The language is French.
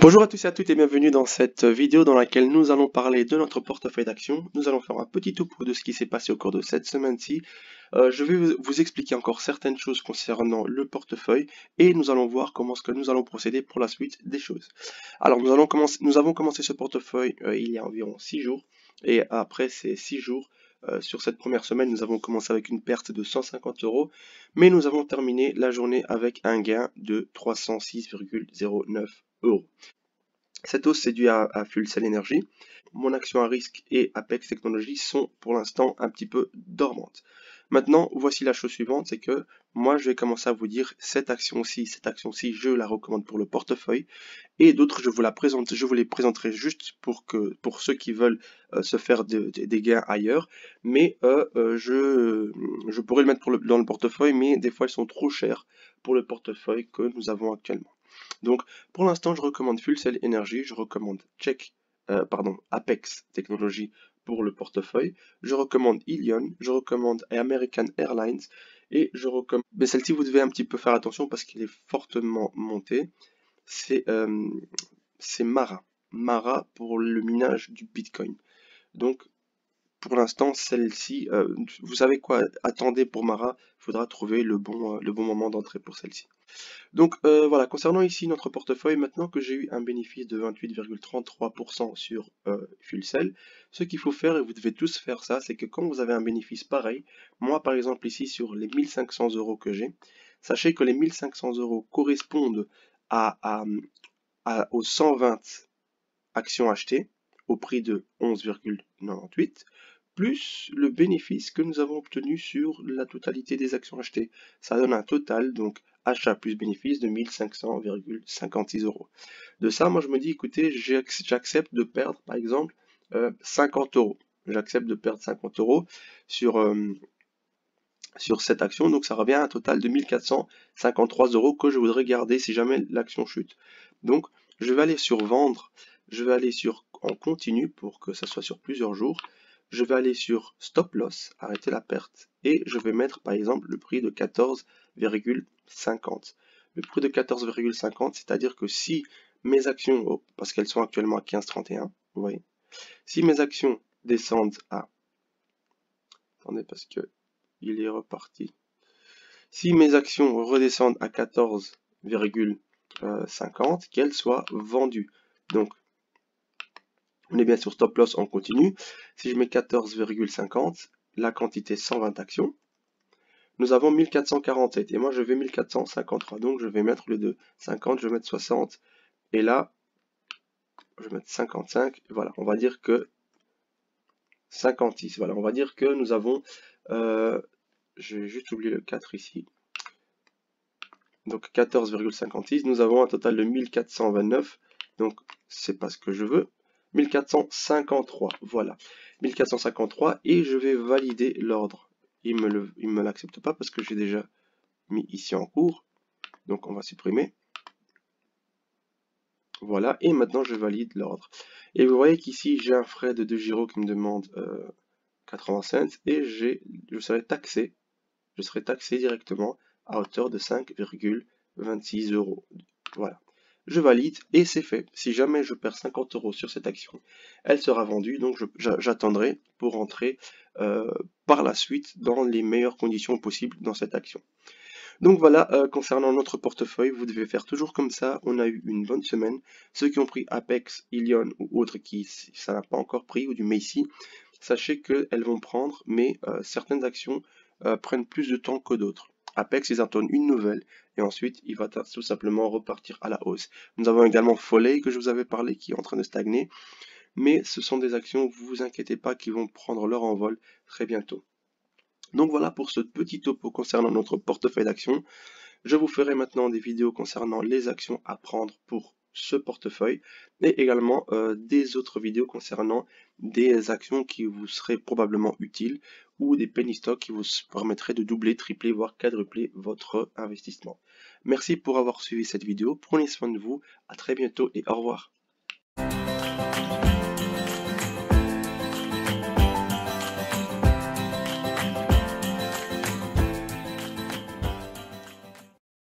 Bonjour à tous et à toutes et bienvenue dans cette vidéo dans laquelle nous allons parler de notre portefeuille d'actions. Nous allons faire un petit topo de ce qui s'est passé au cours de cette semaine-ci. Je vais vous expliquer encore certaines choses concernant le portefeuille et nous allons voir comment est-ce que nous allons procéder pour la suite des choses. Alors nous avons commencé ce portefeuille il y a environ 6 jours et après ces 6 jours, sur cette première semaine, nous avons commencé avec une perte de 150 €, mais nous avons terminé la journée avec un gain de 306,09 €. Cette hausse c'est dû à Fuel Cell Energy. Mon action à risque et Apex Technologies sont pour l'instant un petit peu dormantes. Maintenant, voici la chose suivante, c'est que moi je vais commencer à vous dire cette action-ci, je la recommande pour le portefeuille, et d'autres je vous les présenterai juste pour ceux qui veulent se faire des gains ailleurs, mais je pourrais le mettre dans le portefeuille, mais des fois elles sont trop chères pour le portefeuille que nous avons actuellement. Donc, pour l'instant, je recommande Fuel Cell Energy, je recommande Apex Technology pour le portefeuille, je recommande Ilion, je recommande American Airlines, et je recommande... Mais celle-ci, vous devez un petit peu faire attention parce qu'il est fortement monté, c'est Mara. Mara pour le minage du Bitcoin. Donc, pour l'instant, celle-ci, vous savez quoi, attendez pour Mara, il faudra trouver le bon moment d'entrée pour celle-ci. Donc voilà, concernant ici notre portefeuille, maintenant que j'ai eu un bénéfice de 28,33% sur Fuel Cell, ce qu'il faut faire, et vous devez tous faire ça, c'est que quand vous avez un bénéfice pareil, moi par exemple ici sur les 1500 € que j'ai, sachez que les 1500 € correspondent aux 120 actions achetées au prix de 11,98, plus le bénéfice que nous avons obtenu sur la totalité des actions achetées. Ça donne un total, donc achat plus bénéfice, de 1500,56 €. De ça, moi je me dis, écoutez, j'accepte de perdre par exemple 50 €. J'accepte de perdre 50 € sur cette action, donc ça revient à un total de 1453 € que je voudrais garder si jamais l'action chute. Donc je vais aller sur vendre, je vais aller sur en continu pour que ça soit sur plusieurs jours, je vais aller sur stop loss, arrêter la perte, et je vais mettre par exemple le prix de 14,50. Le prix de 14,50, c'est-à-dire que si mes actions, parce qu'elles sont actuellement à 15,31, vous voyez, si mes actions descendent à... Attendez, parce que il est reparti. Si mes actions redescendent à 14,50, qu'elles soient vendues. Donc, on est bien sur stop loss en continu. Si je mets 14,50, la quantité 120 actions, nous avons 1447. Et moi, je vais 1453. Donc, je vais mettre le de 50, je vais mettre 60. Et là, je vais mettre 55. Voilà, on va dire que 56. Voilà, on va dire que nous avons... je vais juste oublier le 4 ici. Donc 14,56, nous avons un total de 1429, donc c'est pas ce que je veux, 1453, voilà, 1453, et je vais valider l'ordre. Il me l'accepte pas parce que j'ai déjà mis ici en cours, donc on va supprimer. Voilà, et maintenant je valide l'ordre. Et vous voyez qu'ici j'ai un frais de 2 gyros qui me demande 80 cents, et je serai taxé directement à hauteur de 5,26 €. Voilà. Je valide et c'est fait. Si jamais je perds 50 € sur cette action, elle sera vendue, donc j'attendrai pour rentrer par la suite dans les meilleures conditions possibles dans cette action. Donc voilà, concernant notre portefeuille, vous devez faire toujours comme ça. On a eu une bonne semaine. Ceux qui ont pris Apex, Ilion ou autres qui ça n'a pas encore pris, ou du Macy, sachez qu'elles vont prendre, mais certaines actions prennent plus de temps que d'autres. Apex, ils attendent une nouvelle et ensuite il va tout simplement repartir à la hausse. Nous avons également Foley que je vous avais parlé qui est en train de stagner, mais ce sont des actions, vous vous inquiétez pas, qui vont prendre leur envol très bientôt. Donc voilà pour ce petit topo concernant notre portefeuille d'actions. Je vous ferai maintenant des vidéos concernant les actions à prendre pour ce portefeuille et également des autres vidéos concernant des actions qui vous seraient probablement utiles ou des penny stocks qui vous permettraient de doubler, tripler, voire quadrupler votre investissement. Merci pour avoir suivi cette vidéo, prenez soin de vous, à très bientôt et au revoir.